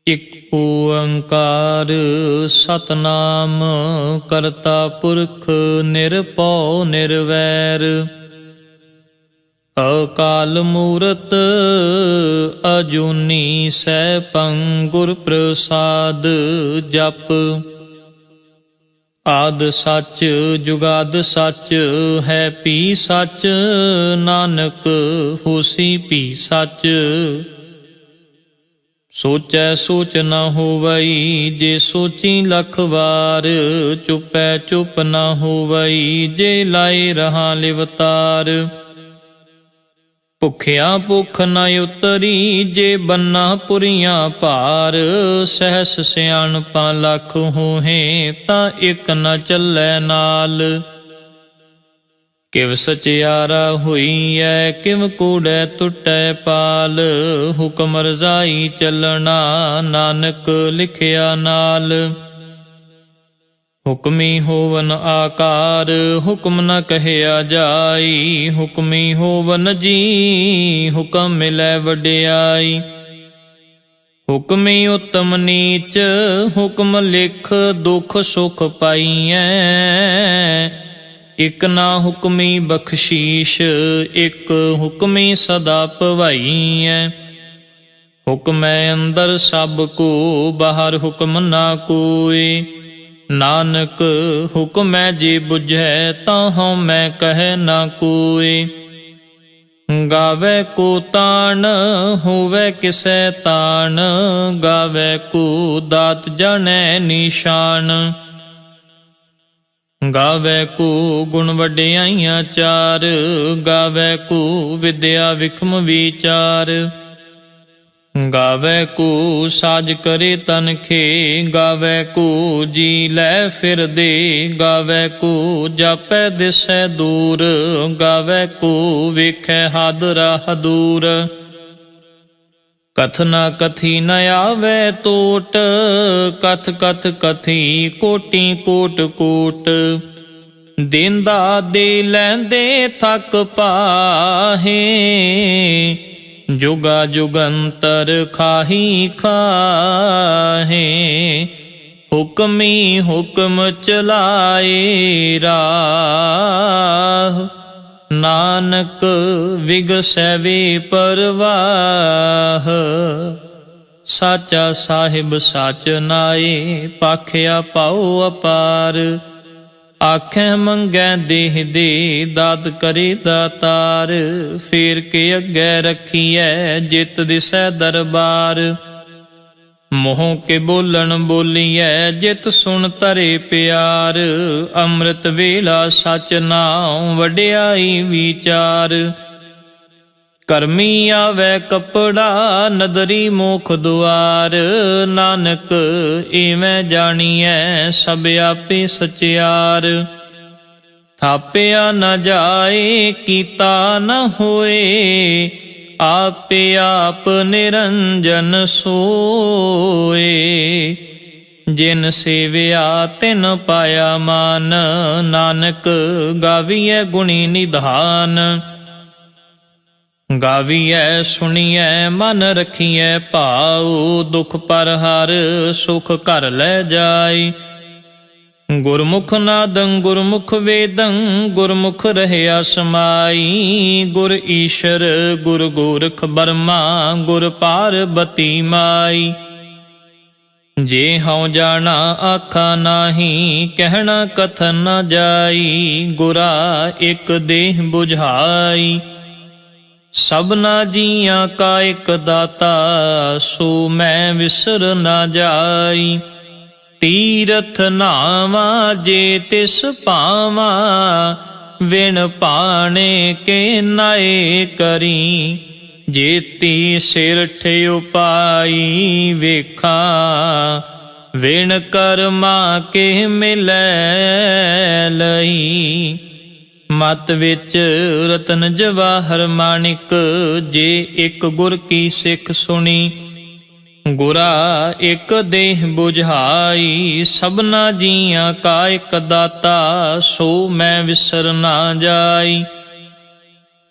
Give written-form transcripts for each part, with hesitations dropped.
ਇਕ ਓੰਕਾਰ ਸਤਨਾਮ ਕਰਤਾ ਪੁਰਖ ਨਿਰਭਉ ਨਿਰਵੈਰ ਅਕਾਲ ਮੂਰਤ ਅਜੂਨੀ ਸੈਭੰ ਗੁਰ ਪ੍ਰਸਾਦ ਜਪ। ਆਦਿ ਸੱਚ ਜੁਗਾਦਿ ਸੱਚ ਹੈ ਭੀ ਸੱਚ ਨਾਨਕ ਹੋਸੀ ਭੀ ਸੱਚ। ਸੋਚੈ ਸੋਚ ਨ ਹੋਵਈ ਜੇ ਸੋਚੀ ਲੱਖ ਵਾਰ ਚੁਪੈ ਚੁਪ ਨ ਹੋਵਈ ਜੇ ਲਾਏ ਰਹਾ ਲਿਵਤਾਰ। ਭੁਖਿਆ ਭੁਖ ਨ ਉਤਰੀ ਜੇ ਬੰਨਾ ਪੁਰੀਆਂ ਭਾਰ ਸਹਿਸ ਸਿਆਣਪਾਂ ਲੱਖ ਹੋਹੇ ਤਾਂ ਇਕ ਨ ਚੱਲੈ ਨਾਲ। ਕਿਵ ਸਚਿਆਰਾ ਹੋਈਐ ਕਿਵ ਕੂੜੈ ਟੁੱਟੈ ਪਾਲ ਹੁਕਮ ਰਜ਼ਾਈ ਚੱਲਣਾ ਨਾਨਕ ਲਿਖਿਆ ਨਾਲ। ਹੁਕਮੀ ਹੋਵਨ ਆਕਾਰ ਹੁਕਮ ਨ ਕਹਿਆ ਜਾਈ ਹੁਕਮੀ ਹੋਵਨ ਜੀ ਹੁਕਮ ਮਿਲੈ ਵਡਿਆਈ। ਹੁਕਮੀ ਉਤਮ ਨੀਚ ਹੁਕਮ ਲਿਖ ਦੁਖ ਸੁਖ ਪਾਈਐ ਇਕ ਨਾ ਹੁਕਮੀ ਬਖਸ਼ੀਸ਼ ਇਕ ਹੁਕਮੀ ਸਦਾ ਭਵਾਈਐ। ਹੁਕਮੈ ਅੰਦਰ ਸਭ ਕੋ ਬਾਹਰ ਹੁਕਮ ਨਾ ਕੋਇ ਨਾਨਕ ਹੁਕਮੈ ਜੇ ਬੁਝੈ ਤਾਂ ਹਉ ਮੈਂ ਕਹਿ ਨਾ ਕੋਇ। ਗਾਵੇ ਕੋ ਤਾਣ ਹੋਵੇ ਕਿਸੈ ਤਾਣ ਗਾਵੇ ਕੋ ਦਾਤ ਜਾਣੈ ਨਿਸ਼ਾਨ। ਗਾਵੇ ਕੋ ਗੁਣ ਵਡਿਆਈਆਂ ਚਾਰ ਗਾਵੇ ਕੋ ਵਿਦਿਆ ਵਿਖਮ ਵਿਚਾਰ। ਗਾਵੇ ਕੋ ਸਾਜ ਕਰੇ ਤਨਖੇ ਗਾਵੇ ਕੋ ਜੀ ਲੈ ਫਿਰਦੇ ਗਾਵੇ ਕੋ ਜਾਪੈ ਦਿਸੈ ਦੂਰ ਗਾਵੇ ਕੋ ਵੇਖੈ ਹਦ ਰਾਹ ਦੂਰ। ਕਥ ਨਾ ਕਥੀ ਨ ਆਵੈ ਟੋਟ ਕਥ ਕਥ ਕਥੀ ਕੋਟੀ ਕੋਟ ਕੋਟ। ਦੇਂਦਾ ਦੇ ਲੈਂਦੇ ਥੱਕ ਪਾਹੇ ਜੁਗਾ ਜੁਗੰਤਰ ਖਾਹੀ ਖਾਹੇ। ਹੁਕਮੀ ਹੁਕਮ ਚਲਾਏ ਰਾਹ ਨਾਨਕ ਵਿਗਸੈ ਵੇ ਪਰਵਾਹ। ਸਾਚਾ ਸਾਹਿਬ ਸਾਚ ਨਾਏ ਪਾਖਿਆ ਪਾਉ ਅਪਾਰ। ਆਖੈ ਮੰਗੈ ਦੇਹ ਦੇ ਦਾਤ ਕਰੇ ਦਾਤਾਰ। ਫੇਰ ਕੇ ਅੱਗੇ ਰੱਖੀਐ ਜਿਤ ਦਿਸੈ ਦਰਬਾਰ। ਮੋਹ ਕੇ ਬੋਲਣ ਬੋਲੀਐ ਜਿਤ ਸੁਣ ਤਰੇ ਪਿਆਰ। ਅੰਮ੍ਰਿਤ ਵੇਲਾ ਸਚ ਨਾਉ ਵਡਿਆਈ ਵਿਚਾਰ। ਕਰਮੀ ਆਵੈ ਕਪੜਾ ਨਦਰੀ ਮੋਖ ਦੁਆਰ। ਨਾਨਕ ਏਵੇਂ ਜਾਣੀਐ ਸਭ ਆਪੇ ਸਚਿਆਰ। ਥਾਪਿਆ ਨ ਜਾਏ ਕੀਤਾ ਨ ਹੋਏ ਆਪੇ ਆਪ ਨਿਰੰਜਨ ਸੋਏ। ਜਿਨ ਸੇਵਿਆ ਤਿਨ ਪਾਇਆ ਮਾਨ ਨਾਨਕ ਗਾਵੀਐ ਗੁਣੀ ਨਿਧਾਨ। ਗਾਵੀਐ ਸੁਣੀਐ ਮਨ ਰਖੀਐ ਭਾਉ ਦੁਖ ਪਰ ਹਰ ਸੁਖ ਘਰ ਲੈ ਜਾਈ। ਗੁਰਮੁਖ ਨਾਦੰ ਗੁਰਮੁਖ ਵੇਦੰ ਗੁਰਮੁਖ ਰਹਿਆ ਸਮਾਈ। ਗੁਰ ਈਸ਼ਰ ਗੁਰ ਗੋਰਖ ਬਰਮਾ ਗੁਰ ਪਾਰਬਤੀ ਮਾਈ। ਜੇ ਹਉ ਜਾਣਾ ਆਖਾ ਨਾਹੀ ਕਹਿਣਾ ਕਥਨ ਨ ਜਾਈ। ਗੁਰਾ ਇਕ ਦੇਹ ਬੁਝਾਈ ਸਭਨਾ ਜੀਆਂ ਕਾ ਇਕ ਦਾਤਾ ਸੋ ਮੈਂ ਵਿਸਰ ਨਾ ਜਾਈ। ਤੀਰਥ ਨਾਵਾ ਜੇ ਤਿਸ ਪਾਵਾ ਵਿਣ ਪਾਣੇ ਕੇ ਨਾਏ ਕਰੀ। ਜੇਤੀ ਸਿਰ ਠਿਉ ਪਾਈ ਵੇਖਾਂ ਵਿਣ ਕਰਮਾ ਕੇ ਮਿਲੈ ਲਈ। ਮਤ ਵਿੱਚ ਰਤਨ ਜਵਾਹਰ ਮਾਣਿਕ ਜੇ ਇਕ ਗੁਰ ਕੀ ਸਿੱਖ ਸੁਣੀ। ਗੁਰਾ ਇਕ ਦੇਹ ਬੁਝਾਈ ਸਭਨਾ ਜੀਆਂ ਕਾ ਇਕ ਦਾਤਾ ਸੋ ਮੈਂ ਵਿਸਰ ਨਾ ਜਾਈ।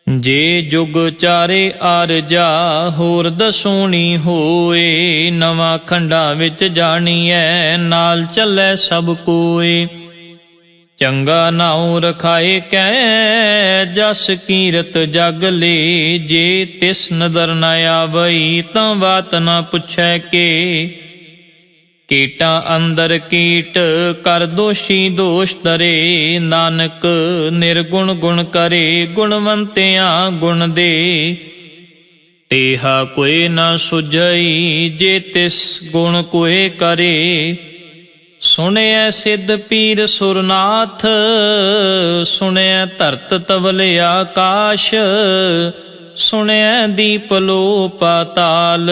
ਜੇ ਜੁਗ ਚਾਰੇ ਆਰਜਾ ਹੋਰ ਦਸੂਣੀ ਹੋਏ, ਨਵਾਂ ਖੰਡਾ ਵਿੱਚ ਜਾਣੀਐ ਨਾਲ ਚੱਲੈ ਸਭ ਕੋਏ। ਚੰਗਾ ਨਾਉ ਰਖਾਏ ਕੈ ਜਸ ਕੀਰਤ ਜਗ ਲੇ, ਜੇ ਤਿਸ ਨਦਰ ਨ ਆਵਈ ਤਾਂ ਬਾਤ ਨ ਪੁੱਛੈ ਕੇ। ਕੀਟਾਂ ਅੰਦਰ ਕੀਟ ਕਰ ਦੋਸ਼ੀ ਦੋਸ਼ ਧਰੇ, ਨਾਨਕ ਨਿਰਗੁਣ ਗੁਣ ਕਰੇ ਗੁਣਵੰਤਿਆਂ ਗੁਣ ਦੇ। ਤੇਹਾ ਕੋਇ ਨ ਸੁਝਈ ਜੇ ਤਿਸ ਗੁਣ ਕੋਇ ਕਰੇ, ਸੁਣਿਐ ਸਿੱਧ ਪੀਰ ਸੁਰਨਾਥ ਸੁਣਿਐ ਧਰਤ ਤਵਲ ਆਕਾਸ਼, ਸੁਣਿਐ ਦੀਪ ਲੋ ਪਾਤਾਲ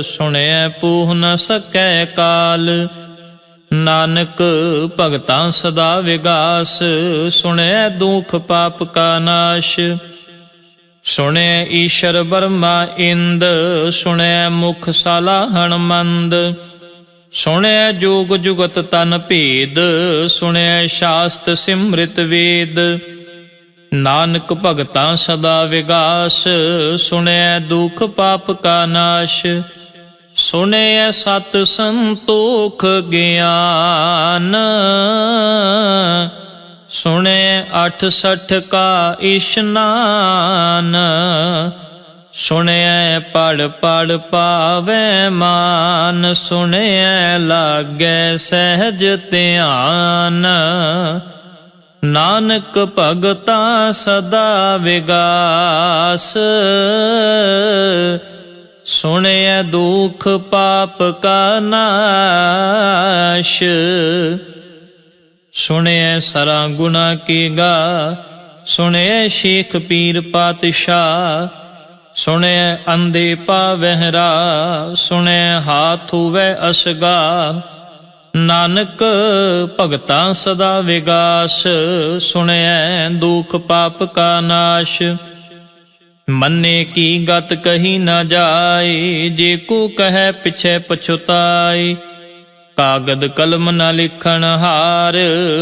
ਸੁਣਿਐ ਪੂਹ ਨ ਸਕੈ ਕਾਲ। ਨਾਨਕ ਭਗਤਾਂ ਸਦਾ ਵਿਗਾਸ, ਸੁਣਿਐ ਦੁਖ ਪਾਪ ਕਾ ਨਾਸ਼। ਸੁਣਿਐ ਈਸ਼ਰ ਬਰਮਾ ਇੰਦ, ਸੁਣਿਐ ਮੁਖ ਸਾਲਾਹਣ ਮੰਦ। ਸੁਣਿਐ ਜੋਗ ਜੁਗਤ ਤਨ ਭੇਦ, ਸੁਣਿਐ ਸ਼ਾਸਤ ਸਿਮ੍ਰਿਤ ਵੇਦ। ਨਾਨਕ ਭਗਤਾਂ ਸਦਾ ਵਿਗਾਸ, ਸੁਣਿਐ ਦੁਖ ਪਾਪ ਕਾ ਨਾਸ਼। ਸੁਣਿਐ ਸਤ ਸੰਤੋਖ ਗਿਆਨ, ਸੁਣਿਐ 68 ਕਾ ਇਸ਼ਨਾਨ। ਸੁਣਿਐ ਪੜ ਪੜ ਪਾਵੈ ਮਾਨ, ਸੁਣਿਐ ਲਾਗੈ ਸਹਿਜ ਧਿਆਨ। ਨਾਨਕ ਭਗਤਾਂ ਸਦਾ ਵਿਗਾਸ, ਸੁਣਿਐ ਦੁਖ ਪਾਪ ਕਾ ਨਾਸ਼। ਸੁਣਿਐ ਸਰਾ ਗੁਣਾ ਕੀ ਗਾ, ਸੁਣਿਐ ਸ਼ੇਖ ਪੀਰ ਪਾਤਸ਼ਾਹ। ਸੁਣਿਐ ਅੰਧੇ ਪਾਵਹਿ ਰਾਹ, ਸੁਣਿਐ ਹਾਥ ਹੁਵੈ ਅਸਗਾ। ਨਾਨਕ ਭਗਤਾਂ ਸਦਾ ਵਿਗਾਸ, ਸੁਣਿਐ ਦੁਖ ਪਾਪ ਕਾ ਨਾਸ਼। ਮੰਨੇ ਕੀ ਗਤ ਕਹੀ ਨਾ ਜਾਏ, ਜੇ ਕੋ ਕਹੈ ਪਿਛੈ ਪਛੁਤਾਏ। ਕਾਗਦ ਕਲਮ ਨ ਲਿਖਣ ਹਾਰ,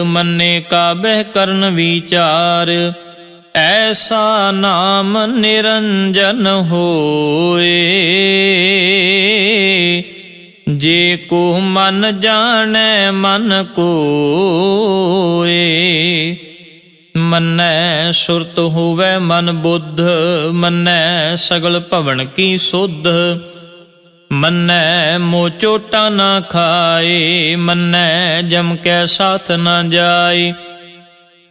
ਮੰਨੇ ਕਾਬਹਿ ਕਰਨ ਵਿਚਾਰ। ਐਸਾ ਨਾਮ ਨਿਰੰਜਨ ਹੋਏ, ਜੇ ਕੋ ਮਨ ਜਾਣੈ ਮਨ ਕੋਏ। ਮੰਨੈ ਸੁਰਤ ਹੋਵੈ ਮਨ ਬੁੱਧ, ਮੰਨੈ ਸਗਲ ਭਵਨ ਕੀ ਸੁਧ। ਮੰਨੈ ਮੋਹ ਚੋਟਾ ਨਾ ਖਾਏ, ਮੰਨੈ ਜਮ ਕੈ ਸਾਥ ਨਾ ਜਾਏ।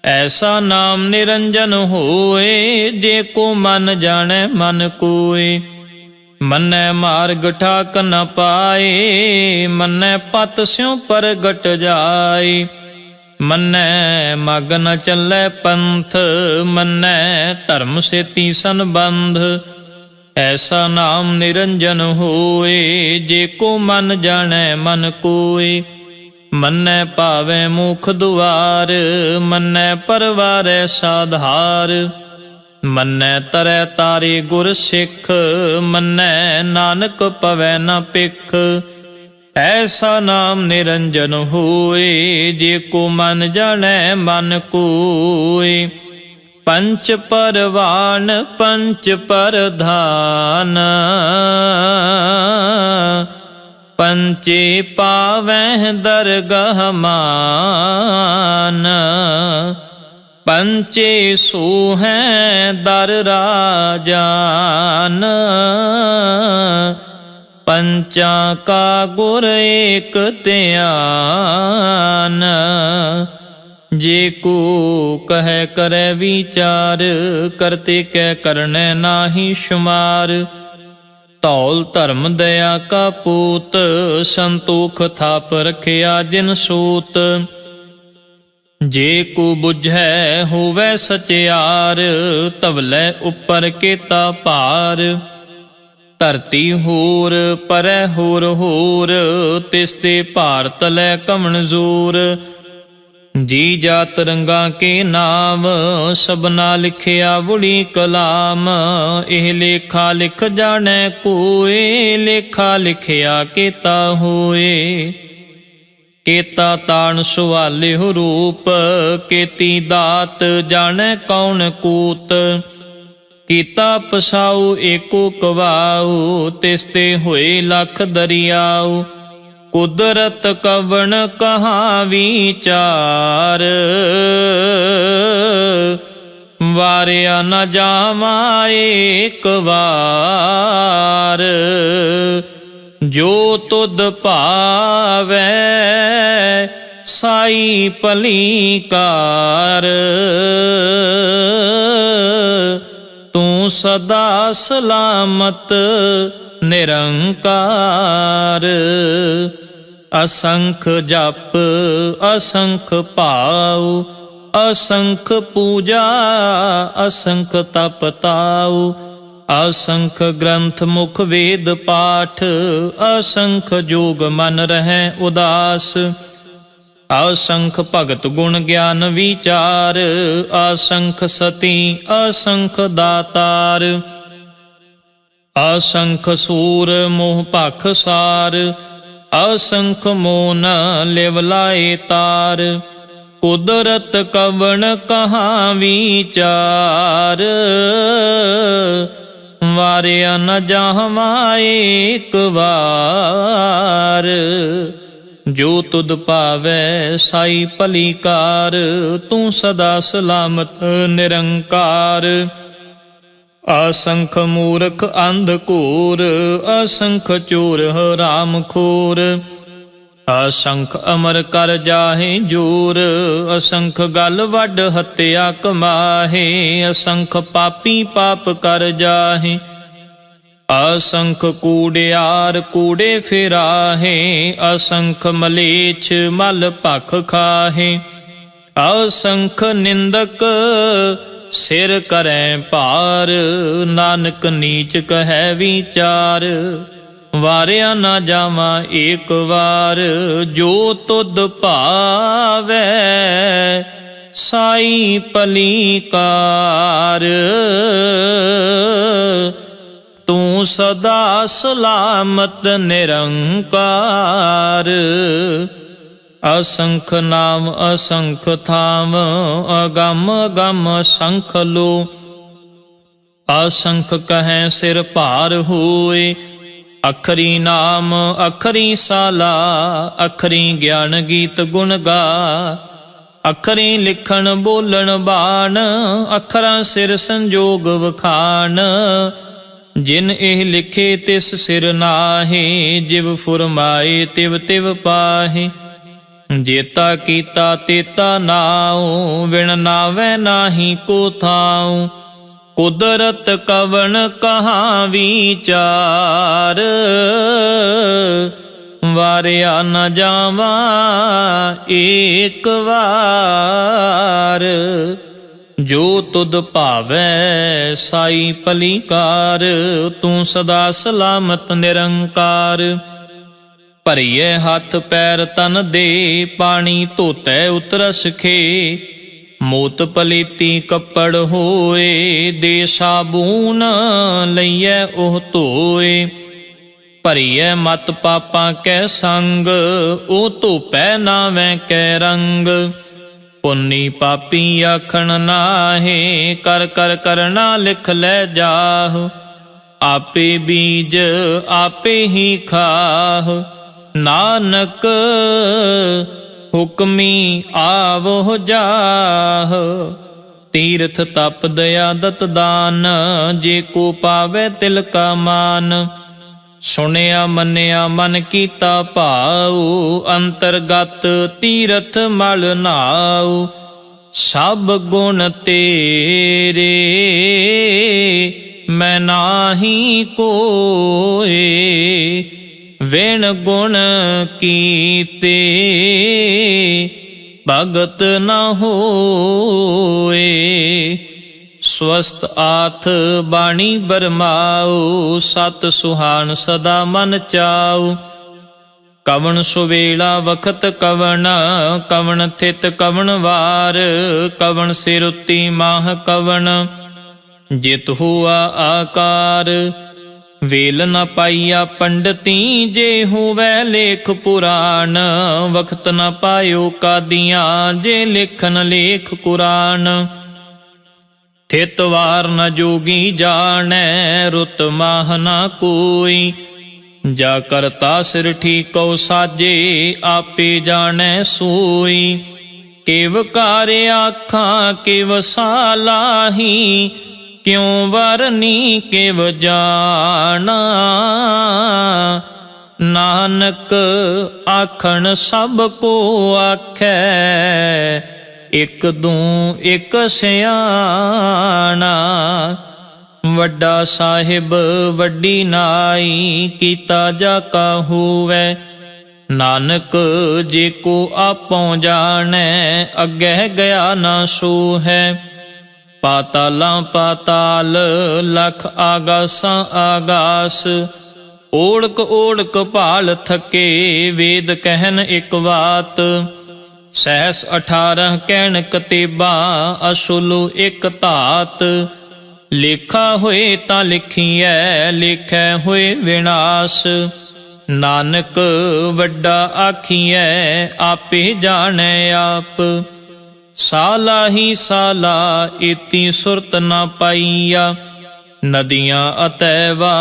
ਐਸਾ ਨਾਮ ਨਿਰੰਜਨ ਹੋਏ, ਜੇ ਕੋ ਮਨ ਜਾਣੈ ਮਨ ਕੋਏ। ਮੰਨੈ ਮਾਰਗ ਠਾਕ ਨ ਪਾਏ, ਮੰਨੈ ਪਤ ਸਿਉ ਪ੍ਰਗਟ ਜਾਏ। ਮੰਨੈ ਮਗ ਨ ਚੱਲੈ ਪੰਥ, ਮੰਨੈ ਧਰਮ ਸੇਤੀ ਸੰਬੰਧ। ਐਸਾ ਨਾਮ ਨਿਰੰਜਨ ਹੋਏ, ਜੇ ਕੋ ਮਨ ਜਾਣੈ ਮਨ ਕੋਏ। ਮੰਨੈ ਭਾਵੈ ਮੁਖ ਦੁਆਰ, ਮੰਨੈ ਪਰਵਾਰੈ ਸਾਧਾਰ। ਮੰਨੈ ਤਰੈ ਤਾਰੇ ਗੁਰ ਸਿੱਖ, ਮੰਨੈ ਨਾਨਕ ਪਵੈ ਨ ਪਿਖ। ਐਸਾ ਨਾਮ ਨਿਰੰਜਨ ਹੋਏ, ਜੇ ਕੋ ਮਨ ਜਾਣੈ ਮਨ ਕੋਏ। ਪੰਚ ਪਰਵਾਨ ਪੰਚ ਪਰਧਾਨ, ਪੰਚੇ ਪਾਵਹਿ ਦਰਗਹ ਮਾਨ। ਪੰਚੇ ਸੋਹੈ ਦਰ ਰਾਜਾਨ, ਪੰਚਾਂ ਕਾ ਗੁਰ ਏਕ ਧਿਆਨ। ਜੇ ਕੋ ਕਹੈ ਕਰੈ ਵਿਚਾਰ, ਕਰਤੇ ਕੈ ਕਰਨੈ ਨਾਹੀ ਸ਼ੁਮਾਰ। ਧੌਲ ਧਰਮ ਦਇਆ ਕਾ ਪੂਤ, ਸੰਤੋਖ ਥਾਪ ਰਖਿਆ ਜਿਨ ਸੂਤ। ਜੇ ਕੋ ਬੁਝੈ ਹੋਵੈ ਸਚਿਆਰ, ਧਵਲੇ ਉੱਪਰ ਕੀਤਾ ਭਾਰ। ਧਰਤੀ ਹੋਰ ਪਰੈ ਹੋਰ ਹੋਰ, ਤਿਸ ਤੇ ਭਾਰ ਤਲੈ ਕਮਨਜ਼ੂਰ। ਜੀ ਜਾਤ ਰੰਗਾਂ ਕੇ ਨਾਮ, ਸਭਨਾ ਲਿਖਿਆ ਵੁੜੀ ਕਲਾਮ। ਇਹ ਲੇਖਾ ਲਿਖ ਜਾਣੈ ਕੋਏ, ਲੇਖਾ ਲਿਖਿਆ ਕੀਤਾ ਹੋਏ। ਕੀਤਾ ਤਾਣ ਸੁਵਾਲਿਹੁ ਰੂਪ, ਕੀਤੀ ਦਾਤ ਜਾਣੈ ਕੌਣ ਕੂਤ। ਕੀਤਾ ਪਸਾਉ ਏਕੋ ਕਵਾਉ, ਤਿਸ ਤੇ ਹੋਏ ਲਖ ਦਰਿਆਉ। ਕੁਦਰਤ ਕਵਣ ਕਹਾ ਵਿਚਾਰ, ਵਾਰਿਆ ਨ ਜਾਵਾ ਏਕ ਵਾਰ। ਜੋ ਤੁਧ ਭਾਵੈ ਸਾਈ ਭਲੀ ਕਾਰ, ਤੂੰ ਸਦਾ ਸਲਾਮਤ ਨਿਰੰਕਾਰ। ਅਸੰਖ ਜਪ ਅਸੰਖ ਭਾਉ, ਅਸੰਖ ਪੂਜਾ ਅਸੰਖ ਤਪ ਤਾਉ। ਅਸੰਖ ਗ੍ਰੰਥ ਮੁਖ ਵੇਦ ਪਾਠ, ਅਸੰਖ ਜੋਗ ਮਨ ਰਹਿ ਉਦਾਸ। ਅਸੰਖ ਭਗਤ ਗੁਣ ਗਿਆਨ ਵਿਚਾਰ, ਅਸੰਖ ਸਤੀ ਅਸੰਖ ਦਾਤਾਰ। ਅਸੰਖ ਸੂਰ ਮੋਹ ਭਖ ਸਾਰ, ਅਸੰਖ ਮੋਨ ਲਿਵ ਲਾਏ ਤਾਰ। ਕੁਦਰਤ ਕਵਣ ਕਹਾ ਵਿਚਾਰ, ਵਾਰਿਆ ਨ ਜਾਵਾ ਏਕ ਵਾਰ। ਜੋ ਤੁਧ ਭਾਵੈ ਸਾਈ ਭਲੀ ਕਾਰ, ਤੂੰ ਸਦਾ ਸਲਾਮਤ ਨਿਰੰਕਾਰ। ਅਸੰਖ ਮੂਰਖ ਅੰਧ ਘੋਰ, ਅਸੰਖ ਚੋਰ ਹਰਾਮ ਖੋਰ। ਅਸੰਖ ਅਮਰ ਕਰ ਜਾਹੇ ਜੋਰ, ਅਸੰਖ ਗਲ ਵੱਡ ਹੱਤਿਆ ਕਮਾਹੇ। ਅਸੰਖ ਪਾਪੀ ਪਾਪ ਕਰ ਜਾਹੇ, ਅਸੰਖ ਕੂੜਿਆਰ ਕੂੜੇ ਫਿਰਾਹੇ। ਅਸੰਖ ਮਲੇਛ ਮਲ ਭਖ ਖਾਹੇ, ਅਸੰਖ ਨਿੰਦਕ ਸਿਰ ਕਰੈ ਭਾਰ। ਨਾਨਕ ਨੀਚ ਕਹੈ ਵਿਚਾਰ, ਵਾਰਿਆ ਨਾ ਜਾਵਾ ਏਕ ਵਾਰ। ਜੋ ਤੁਧ ਭਾਵੈ ਸਾਈ ਭਲੀ ਕਾਰ, ਤੂੰ ਸਦਾ ਸਲਾਮਤ ਨਿਰੰਕਾਰ। ਅਸੰਖ ਨਾਮ ਅਸੰਖ ਥਾਮ, ਅਗੰਮ ਅਗੰਮ ਅਸੰਖ ਲੋ। ਅਸੰਖ ਕਹੈ ਸਿਰ ਭਾਰ ਹੋਏ, ਅਖਰੀ ਨਾਮ ਅਖਰੀ ਸਾਲਾ। ਅਖਰੀ ਗਿਆਨ ਗੀਤ ਗੁਣ ਗਾ, ਅਖਰੀ ਲਿਖਣ ਬੋਲਣ ਬਾਣ। ਅਖਰਾਂ ਸਿਰ ਸੰਜੋਗ ਵਖਾਣ, ਜਿਨ ਇਹ ਲਿਖੇ ਤਿਸ ਸਿਰ ਨਾਹੀ। ਜਿਵ ਫੁਰਮਾਏ ਤਿਵ ਤਿਵ ਪਾਹੀ, ਜੇਤਾ ਕੀਤਾ ਤੇਤਾ ਨਾਉ। ਵਿਣ ਨਾਵੈ ਨਾਹੀ ਕੋ ਥਾਉ, ਕੁਦਰਤ ਕਵਣ ਕਹਾ ਵਿਚਾਰ। ਵਾਰਿਆ ਨ ਜਾਵਾ ਏਕ ਵਾਰ। ਜੋ ਤੁਧ ਭਾਵੈ ਸਾਈ ਭਲੀ ਕਾਰ, ਤੂੰ ਸਦਾ ਸਲਾਮਤ ਨਿਰੰਕਾਰ। ਭਰੀਏ ਹੱਥ ਪੈਰ ਤਨ ਦੇ, ਪਾਣੀ ਧੋਤੈ ਉਤਰਸ ਖੇ। ਮੋਤ ਪਲੀਤੀ ਕੱਪੜ ਹੋਏ, ਦੇ ਸਾਬੂਨ ਲਈਐ ਉਹ ਧੋਏ। ਭਰੀਐ ਮਤ ਪਾਪਾਂ ਕੈ ਸੰਗ, ਉਹ ਧੋਪੈ ਨਾਵੈ ਕੈ ਰੰਗ। ਪੁੰਨੀ ਪਾਪੀ ਆਖਣ ਨਾਹੇ, ਕਰ ਕਰ ਕਰਨਾ ਲਿਖ ਲੈ ਜਾਹ। ਆਪੇ ਬੀਜ ਆਪੇ ਹੀ ਖਾਹ, ਨਾਨਕ ਹੁਕਮੀ ਆਵੋ ਜਾਹ। ਤੀਰਥ ਤਪ ਦਇਆ ਦਤ ਦਾਨ, ਜੇ ਕੋ ਪਾਵੈ ਤਿਲ ਕਾ ਮਾਨ। ਸੁਣਿਆ ਮੰਨਿਆ ਮਨ ਕੀਤਾ ਭਾਉ, ਅੰਤਰਗਤ ਤੀਰਥ ਮਲ ਨਾਉ। ਸਭ ਗੁਣ ਤੇਰੇ ਮੈਂ ਨਾਹੀ ਕੋਏ, ਵਿਣ ਗੁਣ ਕੀਤੇ ਭਗਤ ਨ ਹੋਏ। ਸਵਸਤ ਆਥ ਬਾਣੀ ਬਰਮਾਉ, ਸਤ ਸੁਹਾਣ ਸਦਾ ਮਨ ਚਾਉ। ਕਵਣ ਸੁਵੇਲਾ ਵਖਤ ਕਵਣ, ਕਵਣ ਥਿਤ ਕਵਣ ਵਾਰ। ਕਵਣ ਸਿਰ ਉੱਤੀ ਮਾਹ ਕਵਣ, ਜਿਤ ਹੁਆ ਆਕਾਰ। ਵੇਲ ਨ ਪਾਈਆ ਪੰਡਤੀ, ਜੇ ਹੋਵੈ ਲੇਖ ਪੁਰਾਣ। ਵਖਤ ਨ ਪਾਇਓ ਕਾਦੀਆਂ, ਜੇ ਲਿਖਨ ਲੇਖ ਕੁਰਾਨ। हित वार न जोगी जानै रुत माह न कोई जा करता सिर ठीकौ साजे आपे जानै सोई केव कार्य आखां केव सालाही क्यों वरनी केव जाना नानक आखण सब को आखै एक दूं एक सियाणा ਵੱਡਾ ਸਾਹਿਬ ਵੱਡੀ ਨਾਈ ਕੀਤਾ ਜਾ ਕਾ ਹੋਵੈ ਨਾਨਕ ਜੇ ਕੋ ਆਪੋਂ ਜਾਣੈ ਅੱਗੇ ਗਿਆ ਨਾ ਸੋ ਹੈ ਪਾਤਾਲਾਂ ਪਾਤਾਲ ਲਖ ਆਗਾਸਾਂ ਆਗਾਸ ਓੜਕ ਓੜਕ ਭਾਲ ਥਕੇ ਵੇਦ ਕਹਿਨ ਇੱਕ ਬਾਤ ਸਹਿਸ 18 ਕਹਿਣ ਕਤੇਬਾਂ ਅਸੁਲ ਇੱਕ ਧਾਤ ਲੇਖਾ ਹੋਏ ਤਾਂ ਲਿਖੀਐ ਲੇਖੈ ਹੋਏ ਵਿਨਾਸ਼ ਨਾਨਕ ਵੱਡਾ ਆਖੀਐ ਆਪੇ ਜਾਣੈ ਆਪ ਸਾਲਾ ਹੀ ਸਾਲਾ ਇਤੀ ਸੁਰਤ ਨਾ ਪਾਈਆ ਨਦੀਆਂ ਅਤੈਵਾ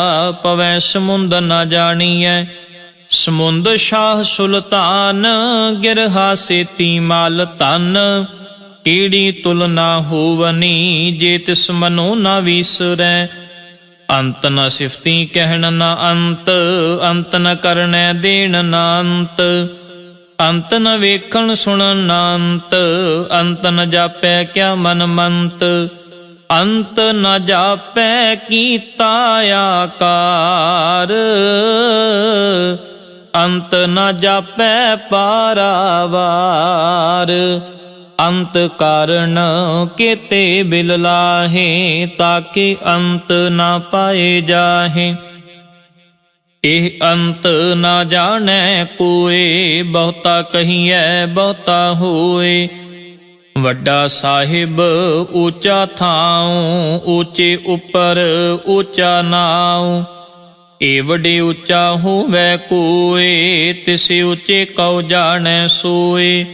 ਪਵੈ ਸਮੁੰਦ ਨਾ ਜਾਣੀਐ ਸਮੁੰਦ ਸ਼ਾਹ ਸੁਲਤਾਨ ਗਿਰਹਾ ਸੇਤੀ ਮਾਲ ਧਨ ਕੀੜੀ ਤੁਲਨਾ ਹੋਵਨੀ ਜੇ ਤਿਸ ਮਨੋ ਨਾ ਵੀਸਰੈ ਅੰਤ ਨ ਸਿਫਤੀ ਕਹਿਣ ਨ ਅੰਤ ਅੰਤ ਨ ਕਰਨੈ ਦੇਣ ਨ ਅੰਤ ਅੰਤ ਨ ਵੇਖਣ ਸੁਣਨ ਨ ਅੰਤ ਅੰਤ ਨ ਜਾਪੈ ਕਿਆ ਮਨ ਮੰਤ ਅੰਤ ਨ ਜਾਪੈ ਕੀਤਾ ਆਕਾਰ ਅੰਤ ਨ ਜਾਪੈ ਪਾਰਾਵਾਰ ਅੰਤ ਕਾਰਨ ਕੇਤੇ ਬਿਲ ਲਾਹੇ ਤਾਕਿ ਅੰਤ ਨਾ ਪਾਏ ਜਾਹੇ ਇਹ ਅੰਤ ਨਾ ਜਾਣੈ ਕੋਏ ਬਹੁਤਾ ਕਹੀਐ ਬਹੁਤਾ ਹੋਏ ਵੱਡਾ ਸਾਹਿਬ ਉੱਚਾ ਥਾਉ ਉੱਚੇ ਉੱਪਰ ਉੱਚਾ ਨਾਉ ਏ ਵੱਡੇ ਉੱਚਾ ਹੋਵੈ ਕੋਏ ਤਿਸ ਉੱਚੇ ਕਉ ਜਾਣੈ ਸੋਏ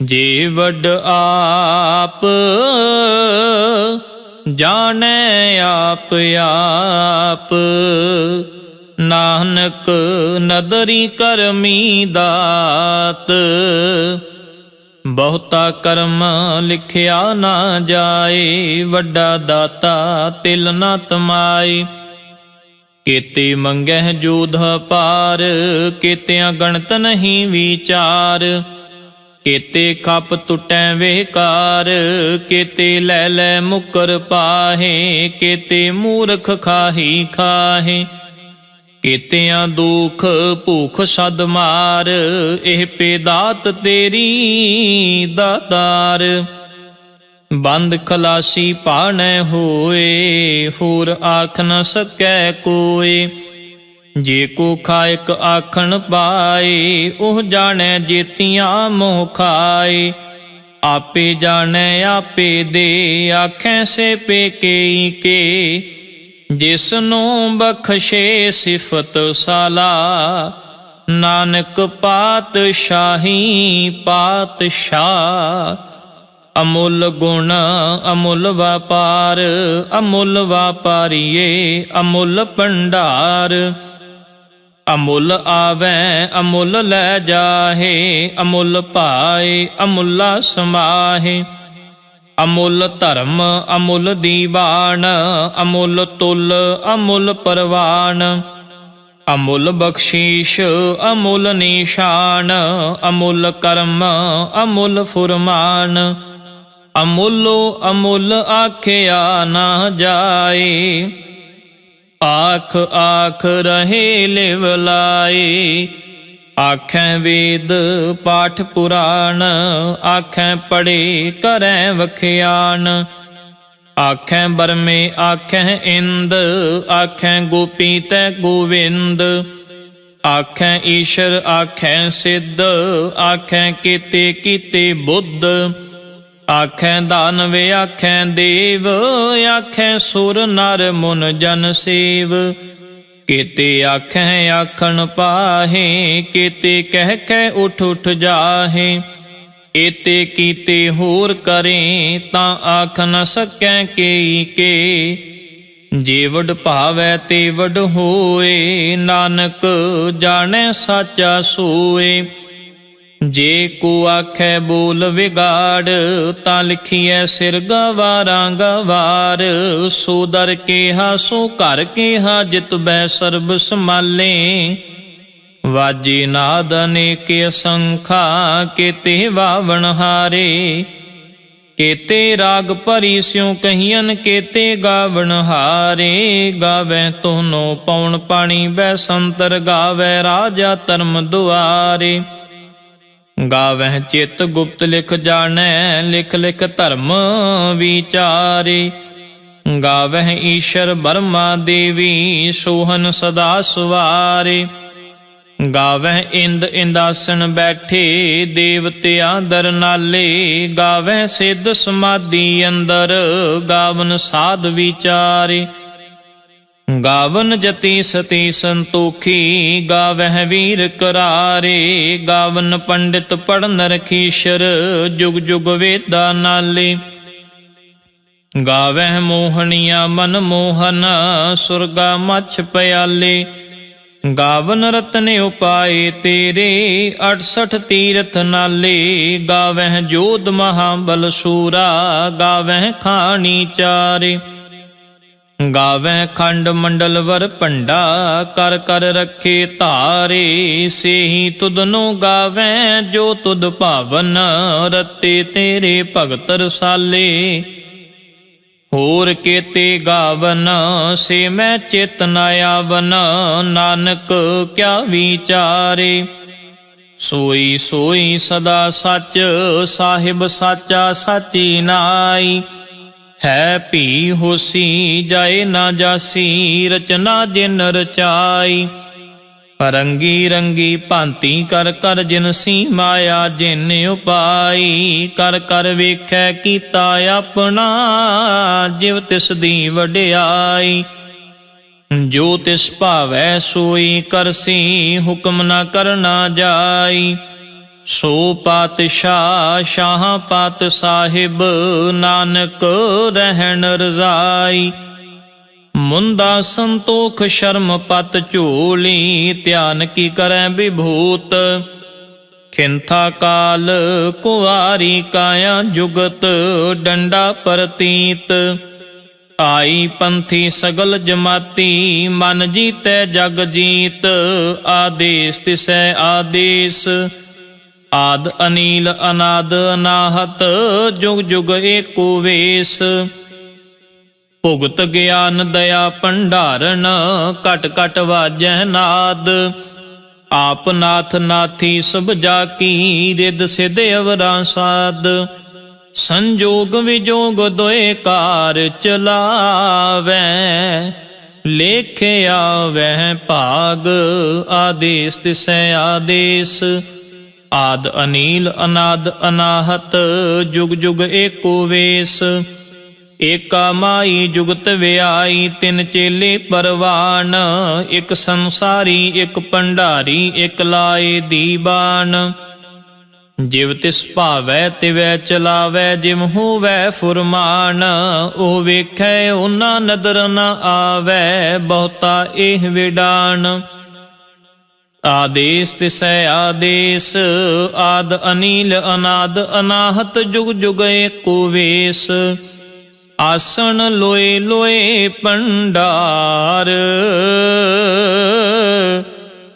ਜੇ ਵੱਡ ਆਪ ਜਾਣੈ ਆਪ ਆਪ ਨਾਨਕ ਨਦਰੀ ਕਰਮੀ ਦਾਤ ਬਹੁਤਾ ਕਰਮ ਲਿਖਿਆ ਨਾ ਜਾਏ ਵੱਡਾ ਦਾਤਾ ਤਿਲ ਨਾ ਤਮਾਏ ਕੇਤੇ ਮੰਗਹਿ ਜੋਧ ਪਾਰ ਕੇਤਿਆਂ ਗਣਤ ਨਹੀਂ ਵਿਚਾਰ ਕੇਤੇ ਖਪ ਟੁੱਟੈ ਵੇਕਾਰ ਕੇਤੇ ਲੈ ਲੈ ਮੁਕਰ ਪਾਹੇ ਕੇਤੇ ਮੂਰਖ ਖਾਹੀ ਖਾਹੇ ਕੇਤਿਆਂ ਦੁਖ ਭੂਖ ਸਦ ਮਾਰ ਇਹ ਪੇਦਾਤ ਤੇਰੀ ਦਾਤਾਰ ਬੰਦ ਖਲਾਸੀ ਪਾਣੈ ਹੋਏ ਹੋਰ ਆਖ ਨ ਸਕੈ ਕੋਏ ਜੇ ਕੋ ਖਾਇਕ ਆਖਣ ਪਾਏ ਉਹ ਜਾਣੈ ਜੇਤੀਆਂ ਮੋਹ ਖਾਏ ਆਪੇ ਜਾਣੈ ਆਪੇ ਦੇ ਆਖੈ ਸੇ ਪੇਕੇ ਕੇ ਜਿਸ ਨੂੰ ਬਖਸ਼ੇ ਸਿਫਤ ਸਾਲਾ ਨਾਨਕ ਪਾਤਸ਼ਾਹੀ ਪਾਤਸ਼ਾਹ ਅਮੁੱਲ ਗੁਣ ਅਮੁੱਲ ਵਪਾਰ ਅਮੁੱਲ ਵਾਪਾਰੀਏ ਅਮੁੱਲ ਭੰਡਾਰ ਅਮੁੱਲ ਆਵੈ ਅਮੁੱਲ ਲੈ ਜਾਹੇ ਅਮੁੱਲ ਪਾਏ ਅਮੁੱਲਾ ਸਮਾਹੇ ਅਮੁੱਲ ਧਰਮ ਅਮੁੱਲ ਦੀਵਾਨ ਅਮੁੱਲ ਤੁਲ ਅਮੁੱਲ ਪਰਵਾਨ ਅਮੁੱਲ ਬਖਸ਼ੀਸ਼ ਅਮੁੱਲ ਨਿਸ਼ਾਨ ਅਮੁੱਲ ਕਰਮ ਅਮੁੱਲ ਫੁਰਮਾਨ ਅਮੁੱਲੋ ਅਮੁੱਲ ਆਖਿਆ ਨਾ ਜਾਏ ਆਖ ਆਖ ਰਹੇ ਲਿਵ ਲਾਏ ਆਖੈ ਵੇਦ ਪਾਠ ਪੁਰਾਣ ਆਖੈ ਪੜੇ ਕਰੈ ਵਖਿਆਨ ਆਖੈ ਬਰਮੇ ਆਖੈ ਇੰਦ ਆਖੈ ਗੋਪੀ ਤੈ ਗੋਵਿੰਦ ਆਖੈ ਈਸ਼ਰ ਆਖੈ ਸਿੱਧ ਆਖੈ ਕੀਤੇ ਕੀਤੇ ਬੁੱਧ ਆਖੈ ਦਾਨਵ ਆਖੈ ਦੇਵ ਆਖੈ ਸੁਰ ਨਰ ਮੁਨ ਜਨ ਸੇਵ ਕੀਤੇ ਆਖੈ ਆਖਣ ਪਾਹੇ ਕੀਤੇ ਕਹਿ ਕਹਿ ਉਠ ਉਠ ਜਾਹੇ ਏਤੇ ਕੀਤੇ ਹੋਰ ਕਰੇ, ਤਾਂ ਆਖ ਨ ਸਕੈ ਕੇਈ ਕੇ। ਜੇ ਵਡ ਭਾਵੈ ਤੇ ਵਡ ਹੋਏ, ਨਾਨਕ ਜਾਣੈ ਸਾਚਾ ਸੋਏ। ਜੇ ਕੋ ਆਖੈ ਬੋਲ ਵਿਗਾੜ, ਤਾਂ ਲਿਖੀਐ ਸਿਰ ਗਵਾਰਾਂ ਗਵਾਰ। ਸੋ ਦਰ ਕੇਹਾ ਸੋ ਘਰ ਕੇਹਾ, ਜਿਤ ਬੈ ਸਰਬ ਸਮਾਲੇ। ਵਾਜੇ ਨਾਦ ਅਨੇਕ ਅਸੰਖਾ, ਕੇਤੇ ਵਾਵਣ ਹਾਰੇ। ਕੇਤੇ ਰਾਗ ਭਰੀ ਸਿਉ ਕਹੀਅਨ, ਕੇਤੇ ਗਾਵਣ ਹਾਰੇ। ਗਾਵੈ ਤੋਨੋ ਪਉਣ ਪਾਣੀ ਬੈਸੰਤਰ, ਗਾਵੈ ਰਾਜਾ ਧਰਮ ਦੁਆਰੇ। ਗਾਵਹਿ ਚਿਤ ਗੁਪਤ ਲਿਖ ਜਾਣੈ, ਲਿਖ ਲਿਖ ਧਰਮ ਵਿਚਾਰੇ। ਗਾਵਹਿ ਈਸ਼ਰ ਬਰਮਾ ਦੇਵੀ, ਸੋਹਨ ਸਦਾ ਸੁਵਾਰੇ। ਗਾਵਹਿ ਇੰਦ ਇੰਦਾਸਨ ਬੈਠੇ, ਦੇਵਤਿਆਂ ਦਰ ਨਾਲੇ। ਗਾਵਹਿ ਸਿੱਧ ਸਮਾਧੀ ਅੰਦਰ, ਗਾਵਨ ਸਾਧ ਵਿਚਾਰੇ। ਗਾਵਨ ਜਤੀ ਸਤੀ ਸੰਤੋਖੀ, ਗਾਵਹਿ ਵੀਰ ਕਰਾਰੇ। ਗਾਵਨ ਪੰਡਿਤ ਪੜਨ ਰਖੀਸ਼ਰ, ਜੁਗ ਜੁਗ ਵੇਦਾ ਨਾਲੇ। ਗਾਵਹਿ ਮੋਹਣੀਆ ਮਨ ਮੋਹਨ, ਸੁਰਗਾ ਮਛ ਪਿਆਲੇ। ਗਾਵਨ ਰਤਨ ਉਪਾਏ ਤੇਰੇ, 68 ਤੀਰਥ ਨਾਲੇ। ਗਾਵਹਿ ਜੋਧ ਮਹਾਬਲ ਸੂਰਾ, ਗਾਵਹਿ ਖਾਣੀ ਚਾਰੇ। ਗਾਵੈ ਖੰਡ ਮੰਡਲ ਵਰ ਭੰਡਾ, ਕਰ ਕਰ ਰੱਖੇ ਧਾਰੇ। ਸੇਹੀ ਤੁਧਨੋ ਗਾਵੈ, ਜੋ ਤੁਧ ਭਾਵਨ, ਰਤੇ ਤੇਰੇ ਭਗਤ ਰਸਾਲੇ। ਹੋਰ ਕੇਤੇ ਗਾਵਨ, ਸੇ ਮੈਂ ਚਿਤ ਨ ਆਵਨ। ਨਾਨਕ ਕਿਆ ਵਿਚਾਰੇ। ਸੋਈ ਸੋਈ ਸਦਾ ਸੱਚ, ਸਾਹਿਬ ਸਾਚਾ ਸਾਚੀ ਨਾਈ। ਹੈ ਭੀ ਹੋਸੀ, ਜਾਏ ਨਾ ਜਾਸੀ, ਰਚਨਾ ਜਿਨ ਰਚਾਈ। ਰੰਗੀ ਰੰਗੀ ਭਾਂਤੀ ਕਰ ਕਰ ਜਿਨਸੀ, ਮਾਇਆ ਜਿਨ ਉਪਾਈ। ਕਰ ਕਰ ਵੇਖੈ ਕੀਤਾ ਆਪਣਾ, ਜਿਵ ਤਿਸ ਦੀ ਵਡਿਆਈ। ਜੋ ਤਿਸ ਭਾਵੈ ਸੋਈ ਕਰਸੀ, ਹੁਕਮ ਨਾ ਕਰਨਾ ਜਾਈ। ਸੋ ਪਾਤਸ਼ਾਹ ਸ਼ਾਹ ਪਾਤ ਸਾਹਿਬ, ਨਾਨਕ ਰਹਿਣ ਰਜ਼ਾਈ। ਮੁੰਦਾ ਸੰਤੋਖ ਸ਼ਰਮ ਪਤ ਝੋਲੀ, ਧਿਆਨ ਕੀ ਕਰੈ ਵਿਭੂਤ। ਖਿੰਥਾ ਕਾਲ ਕੁਆਰੀ ਕਾਇਆ ਜੁਗਤ, ਡੰਡਾ ਪ੍ਰਤੀਤ। ਆਈ ਪੰਥੀ ਸਗਲ ਜਮਾਤੀ, ਮਨ ਜੀਤੈ ਜਗ ਜੀਤ। ਆਦੇਸ ਤਿਸੈ ਆਦੇਸ, ਆਦ ਅਨੀਲ ਅਨਾਦ ਅਨਾਹਤ, ਜੁਗ ਜੁਗ ਏਕੋ ਵੇਸ। ਭੁਗਤ ਗਿਆਨ ਦਇਆ ਭੰਡਾਰਨ, ਘਟ ਘਟ ਵਾਜੈ ਨਾਦ। ਆਪ ਨਾਥ ਨਾਥੀ ਸਭ ਜਾ ਕੀ, ਰਿਦ ਸਿਧ ਅਵਰਾ ਸਾਧ। ਸੰਜੋਗ ਵਿਜੋਗ ਦੋਏ ਕਾਰ ਚਲਾਵੈ, ਲੇਖਿਆ ਵਹਿ ਭਾਗ। ਆਦੇਸ ਤਿਸੈ ਆਦੇਸ, ਆਦ ਅਨੀਲ ਅਨਾਦ ਅਨਾਹਤ, ਜੁਗ ਜੁਗ ਏਕੋ ਵੇਸ। ਏਕਾ ਮਾਈ ਜੁਗਤ ਵਿਆਈ, ਤਿੰਨ ਚੇਲੇ ਪਰਵਾਨ। ਇੱਕ ਸੰਸਾਰੀ ਇੱਕ ਭੰਡਾਰੀ, ਇੱਕ ਲਾਏ ਦੀਵਾਨ। ਜਿਵ ਤਿਸ ਭਾਵੈ ਤਿਵੈ ਚਲਾਵੈ, ਜਿਵ ਹੋਵੈ ਫੁਰਮਾਨ। ਉਹ ਵੇਖੈ ਉਹਨਾਂ ਨਦਰ ਨ ਆਵੈ, ਬਹੁਤਾ ਇਹ ਵਿਡਾਨ। ਆਦੇਸ ਤਿਸੈ ਆਦੇਸ, ਆਦ ਅਨੀਲ ਅਨਾਦ ਅਨਾਹਤ, ਜੁਗ ਜੁਗ ਏਕੋ ਵੇਸ। ਆਸਣ ਲੋਏ ਲੋਏ ਭੰਡਾਰ,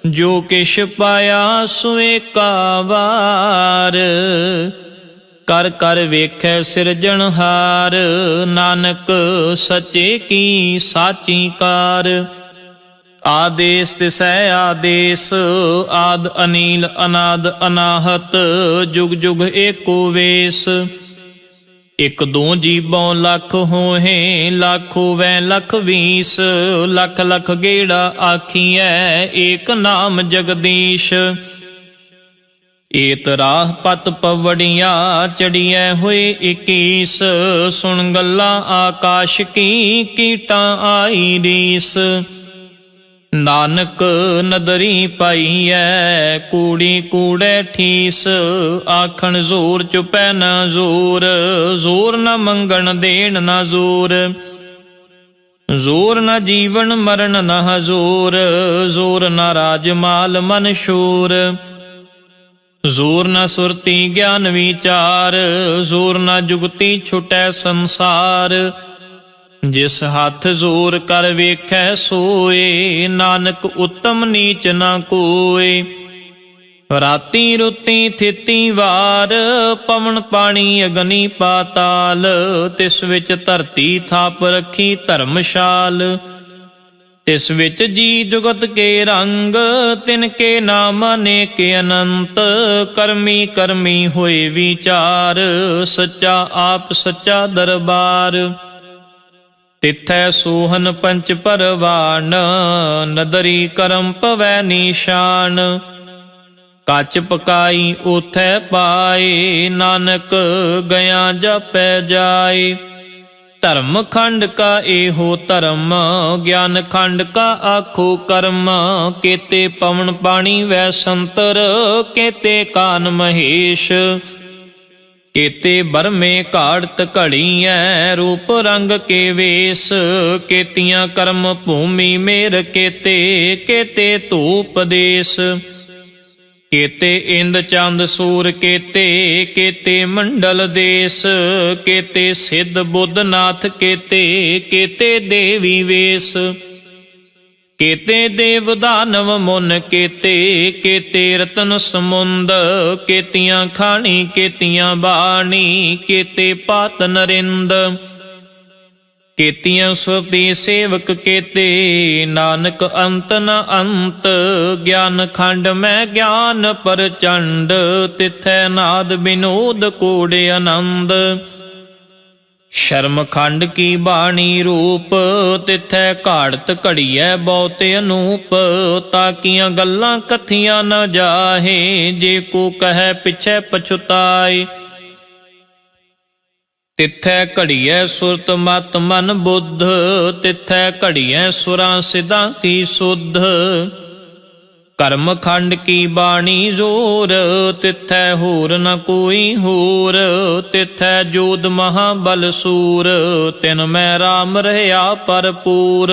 ਜੋ ਕਿਛ ਪਾਇਆ ਸੋ ਏਕਾ ਵਾਰ। ਕਰ ਕਰ ਵੇਖੈ ਸਿਰਜਣਹਾਰ, ਨਾਨਕ ਸੱਚੇ ਕੀ ਸਾਚੀ ਕਾਰ। ਆਦੇਸ ਤਿਸੈ ਆਦੇਸ, ਆਦ ਅਨੀਲ ਅਨਾਦ ਅਨਾਹਤ, ਜੁਗ ਜੁਗ ਏਕੋ ਵੇਸ। ਇਕ ਦੋ ਜੀਬੋਂ ਲੱਖ ਹੋਹੇ, ਲੱਖ ਹੋਵੈ ਲੱਖ ਵੀਸ। ਲੱਖ ਲੱਖ ਗੇੜਾ ਆਖੀਐ, ਏਕ ਨਾਮ ਜਗਦੀਸ਼। ਏਤ ਰਾਹ ਪਤ ਪਵੜੀਆਂ, ਚੜੀਐ ਹੋਏ 21। ਸੁਣ ਗੱਲਾਂ ਆਕਾਸ਼ ਕੀ, ਕੀਟਾਂ ਆਈ ਰੀਸ। ਨਾਨਕ ਨਦਰੀ ਪਾਈਐ ਕੂੜੀ ਕੂੜੈ ਠੀਸ, ਆਖਣ ਜ਼ੋਰ ਚੁਪੈ ਨਾ ਜ਼ੋਰ, ਜ਼ੋਰ ਨ ਮੰਗਣ ਦੇਣ ਨਾ ਜ਼ੋਰ, ਜ਼ੋਰ ਨ ਜੀਵਨ ਮਰਨ ਨ ਹਜ਼ੂਰ, ਜ਼ੋਰ ਨ ਰਾਜ ਮਾਲ ਮਨ ਸ਼ੂਰ, ਜ਼ੋਰ ਨ ਸੁਰਤੀ ਗਿਆਨ ਵਿਚਾਰ, ਜ਼ੋਰ ਨ ਜੁਗਤੀ ਛੁਟੈ ਸੰਸਾਰ, ਜਿਸ ਹੱਥ ਜ਼ੋਰ ਕਰ ਵੇਖੈ ਸੋਏ, ਨਾਨਕ ਉਤਮ ਨੀਚ ਨਾ ਕੋਏ। ਰਾਤੀ ਰੁੱਤੀ ਥਿਤੀ ਵਾਰ, ਪਵਨ ਪਾਣੀ ਅਗਨੀ ਪਾਤਾਲ, ਤਿਸ ਵਿੱਚ ਧਰਤੀ ਥਾਪ ਰੱਖੀ ਧਰਮਸ਼ਾਲ, ਤਿਸ ਵਿੱਚ ਜੀ ਜੁਗਤ ਕੇ ਰੰਗ, ਤਿਨ ਕੇ ਨਾਮ ਅਨੇਕ ਅਨੰਤ, ਕਰਮੀ ਕਰਮੀ ਹੋਏ ਵਿਚਾਰ, ਸੱਚਾ ਆਪ ਸੱਚਾ ਦਰਬਾਰ, ਤਿਥੈ ਸੋਹਨ ਪੰਚ ਪਰਵਾਨ, ਨਦਰੀ ਕਰਮ ਪਵੈ ਨਿਸ਼ਾਨ, ਕੱਚ ਪਕਾਈ ਉਥੈ ਪਾਏ, ਨਾਨਕ ਗਿਆ ਜਪੈ ਜਾਏ। ਧਰਮ ਖੰਡ ਕਾ ਇਹੋ ਧਰਮ, ਗਿਆਨ ਖੰਡ ਕਾ ਆਖੋ ਕਰਮ, ਕੇਤੇ ਪਵਨ ਪਾਣੀ ਵੈ ਸੰਤਰ, ਕੇਤੇ ਕਾਨ ਮਹੇਸ਼, ਕੇਤੇ ਬਰਮੇ ਘਾੜਤ ਘੜੀਐ, ਰੂਪ ਰੰਗ ਕੇ ਵੇਸ, ਕੇਤੀਆਂ ਕਰਮ ਭੂਮੀ ਮੇਰ ਕੇਤੇ, ਕੇਤੇ ਧੂਪ ਦੇਸ, ਕੇਤੇ ਇੰਦ ਚੰਦ ਸੂਰ ਕੇਤੇ, ਕੇਤੇ ਮੰਡਲ ਦੇਸ, ਕੇਤੇ ਸਿੱਧ ਬੁੱਧ ਨਾਥ ਕੇਤੇ, ਕੇਤੇ ਦੇਵੀ ਵੇਸ, ਕੇਤੇ ਦੇਵ ਦਾਨਵ ਮੁਨ ਕੇਤੇ, ਕੇਤੇ ਰਤਨ ਸਮੁੰਦ, ਕੇਤੀਆਂ ਖਾਣੀ ਕੇਤੀਆਂ ਬਾਣੀ, ਕੇਤੇ ਪਾਤ ਨਰਿੰਦ, ਕੇਤੀਆਂ ਸੁਰਤੀ ਸੇਵਕ ਕੇਤੇ, ਨਾਨਕ ਅੰਤ ਨ ਅੰਤ, ਗਿਆਨ ਖੰਡ ਮੈਂ ਗਿਆਨ ਪ੍ਰਚੰਡ, ਤਿਥੈ ਨਾਦ ਬਿਨੋਦ ਕੋੜ ਆਨੰਦ, ਸ਼ਰਮ ਖੰਡ ਕੀ ਬਾਣੀ ਰੂਪ, ਤਿਥੈ ਘਾੜਤ ਘੜੀਐ ਬਹੁਤ ਅਨੂਪ, ਤਾਕੀਆਂ ਗੱਲਾਂ ਕਥੀਆਂ ਨ ਜਾਹੇ, ਜੇ ਕੋ ਕਹੈ ਪਿਛੈ ਪਛੁਤਾਏ, ਤਿਥੈ ਘੜੀਐ ਸੁਰਤ ਮਤ ਮਨ ਬੁੱਧ, ਤਿਥੈ ਘੜੀਐ ਸੁਰਾਂ ਸਿਧਾਂ ਕੀ ਸੁਧ, ਕਰਮ ਖੰਡ ਕੀ ਬਾਣੀ ਜ਼ੋਰ, ਤਿਥੈ ਹੋਰ ਨ ਕੋਈ ਹੋਰ, ਤਿਥੈ ਜੋਧ ਮਹਾਬਲ ਸੂਰ, ਤਿਨ ਮੈਂ ਰਾਮ ਰਹਿਆ ਭਰਪੂਰ,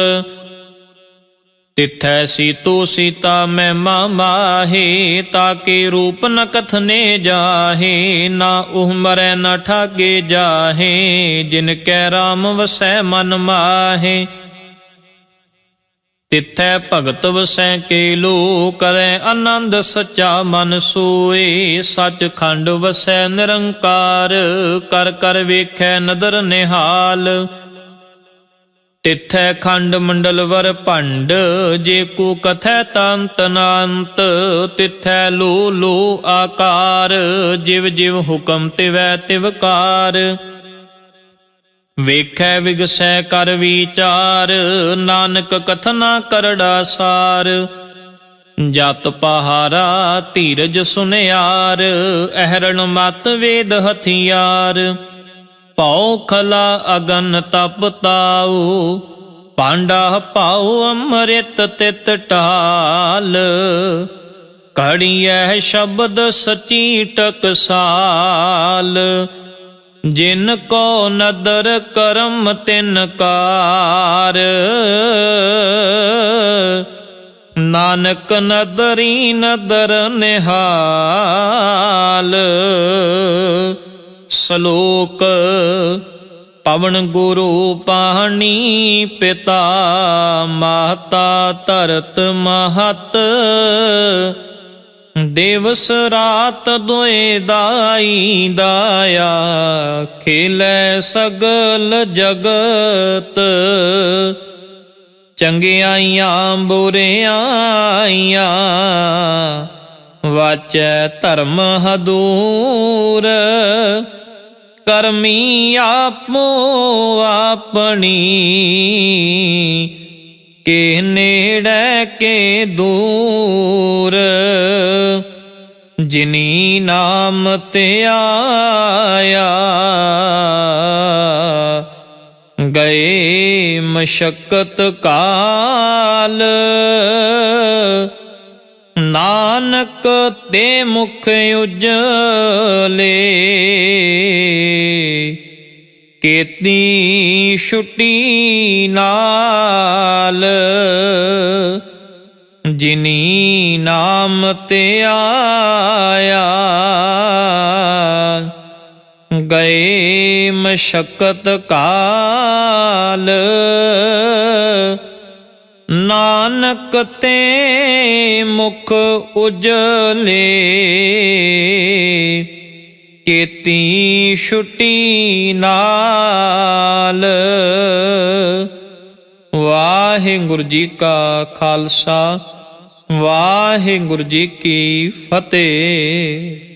ਤਿਥੈ ਸੀਤੋ ਸੀਤਾ ਮਹਿਮਾ ਮਾਹੇ, ਤਾਕੇ ਰੂਪ ਨ ਕਥਨੇ ਜਾਹੇ, ਨਾ ਉਹ ਮਰੈ ਨ ਠਾਗੇ ਜਾਹੇ, ਜਿਨ ਕੈ ਰਾਮ ਵਸੈ ਮਨ ਮਾਹੇ, ਤਿਥੈ ਭਗਤ ਵਸੈ ਕੇ ਲੋ, ਕਰੈ ਆਨੰਦ ਸੱਚਾ ਮਨ ਸੋਏ, ਸੱਚ ਖੰਡ ਵਸੈ ਨਿਰੰਕਾਰ, ਕਰ ਕਰ ਵੇਖੈ ਨਦਰ ਨਿਹਾਲ, ਤਿਥੈ ਖੰਡ ਮੰਡਲ ਵਰ ਭੰਡ, ਜੇ ਕੋ ਕਥੈ ਤੰਤ ਨਾੰਤ, ਤਿਥੈ ਲੋ ਲੋ ਆਕਾਰ, ਜਿਵ ਜਿਵ ਹੁਕਮ ਤਿਵੈ ਤਿਵਕਾਰ, ਵੇਖੈ ਵਿਗਸੈ ਕਰ ਵਿਚਾਰ, ਨਾਨਕ ਕਥਨਾ ਕਰੜਾ ਸਾਰ, ਜਤ ਪਹਾਰਾ ਧੀਰਜ ਸੁਨਿਆਰ, ਅਹਰਣ ਮਤ ਵੇਦ ਹਥਿਆਰ, ਭਉ ਖਲਾ ਅਗਨ ਤਪ ਤਾਉ, ਪਾਂਡਾ ਪਾਉ ਅੰਮ੍ਰਿਤ ਤਿਤ ਢਾਲ, ਘੜੀਐ ਸ਼ਬਦ ਸਚੀ ਟਕਸਾਲ, ਜਿਨ ਕੋ ਨਦਰ ਕਰਮ ਤਿਨ ਕਾਰ, ਨਾਨਕ ਨਦਰੀ ਨਦਰ ਨਿਹਾਲ। ਸ਼ਲੋਕ ਪਵਨ ਗੁਰੂ ਪਾਣੀ ਪਿਤਾ, ਮਾਤਾ ਧਰਤ ਮਹਤ, ਦਿਵਸ ਰਾਤ ਦੁਇ ਦਾਈ ਦਾਇਆ, ਖੇਲੇ ਸਗਲ ਜਗਤ, ਚੰਗਿਆਈਆਂ ਬੁਰਿਆਈਆਂ, ਵਾਚੈ ਧਰਮ ਹਦੂਰ, ਕਰਮੀ ਆਪੋ ਆਪਣੀ, ਕੇ ਨੇੜੇ ਕੇ ਦੂਰ, ਜਿਨੀ ਨਾਮ ਤੇ ਆਇਆ, ਗਏ ਮਸ਼ੱਕਤ ਕਾਲ, ਨਾਨਕ ਤੇ ਮੁਖ ਉਜਲੇ, ਕੀਤੀ ਛੁਟੀ ਨਾਲ, ਜਿਨੀ ਨਾਮ ਤੇ ਆਇਆ। ਗਏ ਮਸ਼ੱਕਤ ਕਾਲ, ਨਾਨਕ ਤੇ ਮੁਖ ਉਜਲੇ, ਕੀਤੀ ਛੁਟੀ ਨਾਲ। ਵਾਹਿਗੁਰੂ ਜੀ ਕਾ ਖਾਲਸਾ, ਵਾਹਿਗੁਰੂ ਜੀ ਕੀ ਫਤਿਹ।